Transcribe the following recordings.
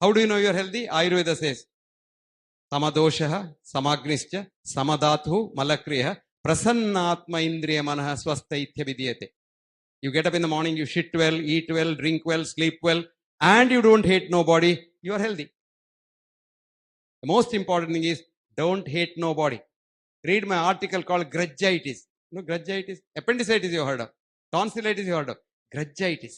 How do you know you are healthy? Ayurveda says, samadoshaha, samagnischa, samadhathu, malakriya, prasannatma indriya manaha swastaithya vidiyate. You get up in the morning, you shit well, eat well, drink well, sleep well, and you don't hate nobody, you are healthy. The most important thing is, don't hate nobody. Read my article called grudgitis. You know grudgitis? Appendicitis you heard of. Tonsillitis you heard of. Grudgitis.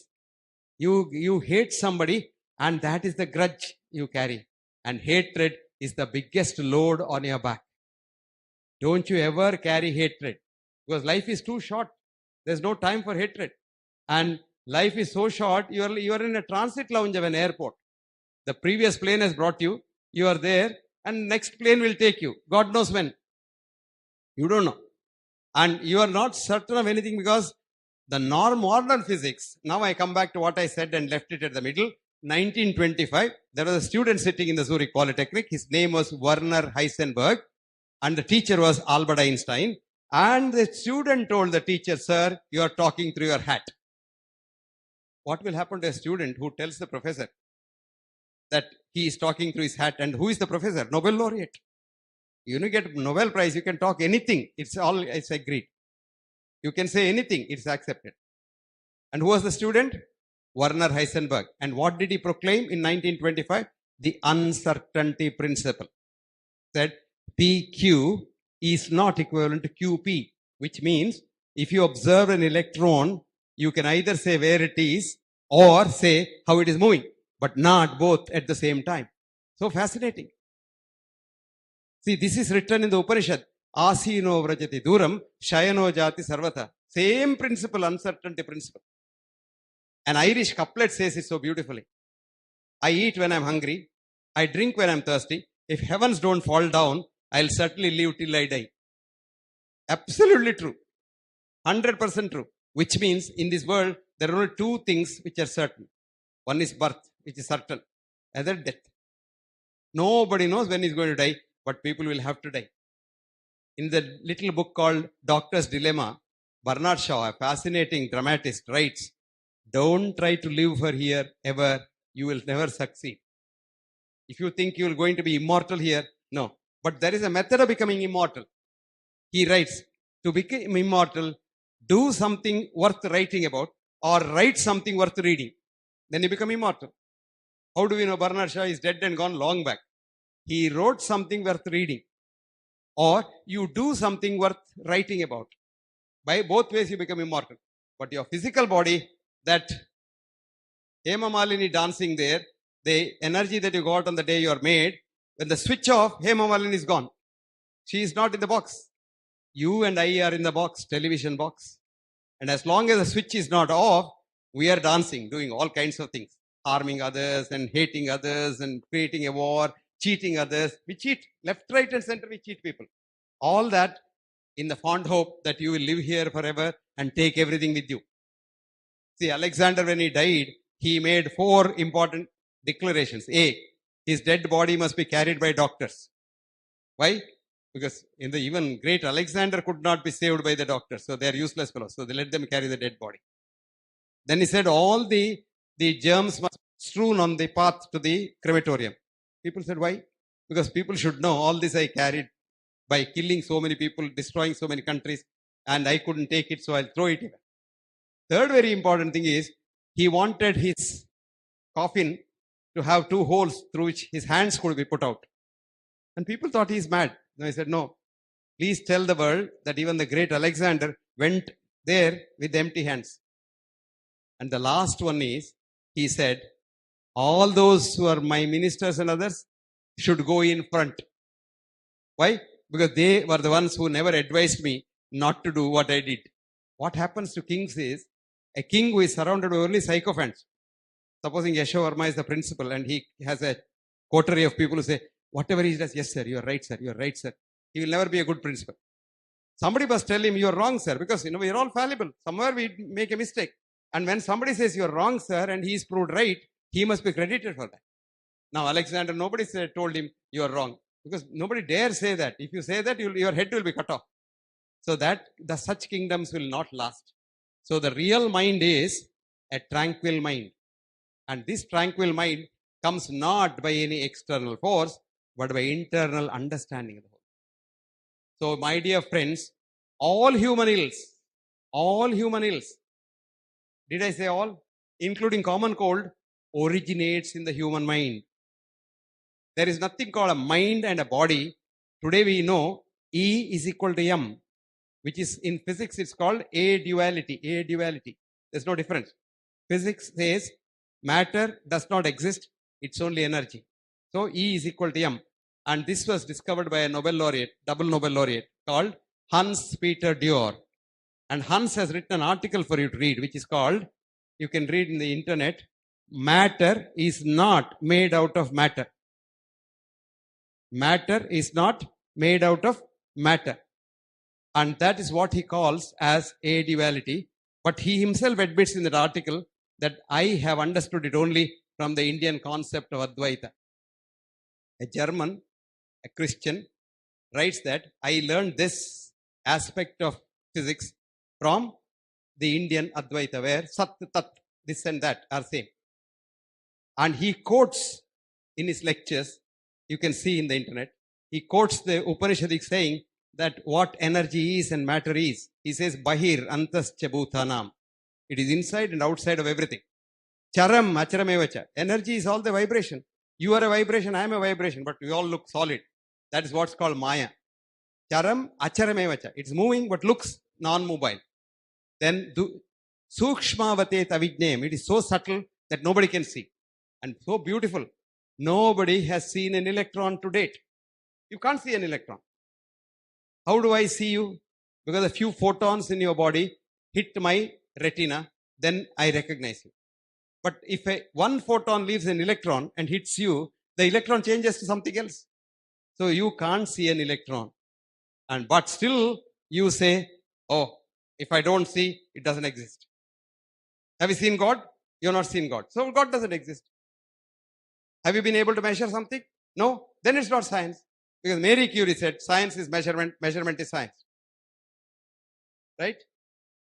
You hate somebody and that is the grudge you carry. And hatred is the biggest load on your back. Don't you ever carry hatred. Because life is too short. There's no time for hatred. And life is so short, you are in a transit lounge of an airport. The previous plane has brought you. You are there and next plane will take you. God knows when. You don't know. And you are not certain of anything because the modern physics, now I come back to what I said and left it at the middle. 1925, there was a student sitting in the Zurich Polytechnic. His name was Werner Heisenberg and the teacher was Albert Einstein. And the student told the teacher, sir, you are talking through your hat. What will happen to a student who tells the professor that he is talking through his hat? And who is the professor? Nobel laureate. You get Nobel Prize, you can talk anything. It's agreed. You can say anything, it's accepted. And who was the student? Werner Heisenberg. And what did he proclaim in 1925? The uncertainty principle. Said PQ is not equivalent to QP, which means if you observe an electron, you can either say where it is or say how it is moving, but not both at the same time. So fascinating. See, this is written in the Upanishad. Asino vrajati duram, shayano jati sarvata. Same principle, uncertainty principle. An Irish couplet says it so beautifully. I eat when I'm hungry. I drink when I'm thirsty. If heavens don't fall down, I'll certainly live till I die. Absolutely true. 100% true. Which means in this world, there are only two things which are certain. One is birth, which is certain. Other death. Nobody knows when he's going to die, but people will have to die. In the little book called Doctor's Dilemma, Bernard Shaw, a fascinating dramatist, writes, don't try to live for here ever. You will never succeed. If you think you are going to be immortal here, no. But there is a method of becoming immortal. He writes, to become immortal, do something worth writing about or write something worth reading. Then you become immortal. How do we know Bernard Shaw is dead and gone long back? He wrote something worth reading. Or you do something worth writing about. By both ways you become immortal. But your physical body, that Hema Malini dancing there, the energy that you got on the day you are made, when the switch off, Hema Malini is gone. She is not in the box. You and I are in the box, television box. And as long as the switch is not off, we are dancing, doing all kinds of things. Harming others and hating others and creating a war, cheating others. We cheat. Left, right and center we cheat people. All that in the fond hope that you will live here forever and take everything with you. See, Alexander, when he died, he made 4 important declarations. A, his dead body must be carried by doctors. Why? Because in the even great Alexander could not be saved by the doctors. So they are useless fellows. So they let them carry the dead body. Then he said all the germs must be strewn on the path to the crematorium. People said, why? Because people should know all this I carried by killing so many people, destroying so many countries, and I couldn't take it, so I'll throw it here. Third very important thing is, he wanted his coffin to have 2 holes through which his hands could be put out. And people thought he's mad. No, he said, no, please tell the world that even the great Alexander went there with empty hands. And the last one is, he said, all those who are my ministers and others should go in front. Why? Because they were the ones who never advised me not to do what I did. What happens to kings is, a king who is surrounded by only sycophants. Supposing Yasho Verma is the principal and he has a coterie of people who say, whatever he does, yes sir, you are right sir, you are right sir. He will never be a good principal. Somebody must tell him you are wrong sir, because we are all fallible. Somewhere we make a mistake. And when somebody says you are wrong sir and he is proved right, he must be credited for that. Now Alexander, nobody told him you are wrong. Because nobody dare say that. If you say that, your head will be cut off. So that such kingdoms will not last. So the real mind is a tranquil mind. And this tranquil mind comes not by any external force, but by internal understanding of the whole. So, my dear friends, all human ills, did I say all? Including common cold, originates in the human mind. There is nothing called a mind and a body. Today we know E is equal to M, which is in physics it's called A duality. There's no difference. Physics says matter does not exist, it's only energy. So E is equal to M. And this was discovered by a Nobel laureate, double Nobel laureate, called Hans Peter Dewar. And Hans has written an article for you to read, which is called, you can read in the internet, Matter is not made out of matter. Matter is not made out of matter. And that is what he calls as a duality. But he himself admits in that article that I have understood it only from the Indian concept of Advaita. A German, a Christian, writes that I learned this aspect of physics from the Indian Advaita, where Sat, Tat, this and that are same. And he quotes in his lectures, you can see in the internet, he quotes the Upanishadic saying that what energy is and matter is. He says, Bahir antascha bhutanam. It is inside and outside of everything. Charam acharamevacha. Energy is all the vibration. You are a vibration, I am a vibration, but we all look solid. That is what's called Maya. Charam acharamevacha. It's moving but looks non-mobile. Then sukshmavate avijnayam. It is so subtle that nobody can see. And so beautiful. Nobody has seen an electron to date. You can't see an electron. How do I see you? Because a few photons in your body hit my retina, then I recognize you. But if one photon leaves an electron and hits you, the electron changes to something else. So you can't see an electron. But still you say, oh, if I don't see, it doesn't exist. Have you seen God? You have not seen God. So God doesn't exist. Have you been able to measure something? No. Then it's not science. Because Marie Curie said, science is measurement, measurement is science. Right?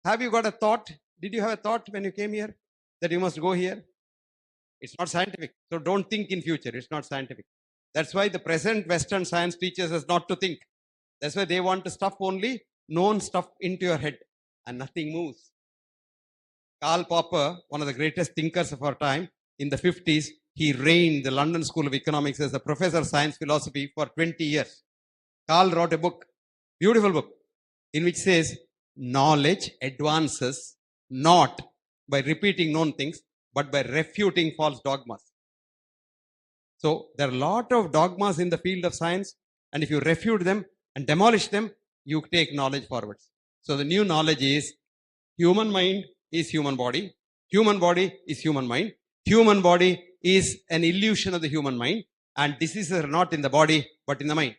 Have you got a thought? Did you have a thought when you came here that you must go here? It's not scientific. So don't think in future. It's not scientific. That's why the present Western science teaches us not to think. That's why they want to stuff only known stuff into your head and nothing moves. Karl Popper, one of the greatest thinkers of our time, in the 50s, he reigned the London School of Economics as a professor of science philosophy for 20 years. Karl wrote a book, beautiful book, in which says, knowledge advances not by repeating known things, but by refuting false dogmas. So there are a lot of dogmas in the field of science, and if you refute them and demolish them, you take knowledge forwards. So the new knowledge is, human mind is human body is human mind, human body is an illusion of the human mind, and diseases are not in the body but in the mind.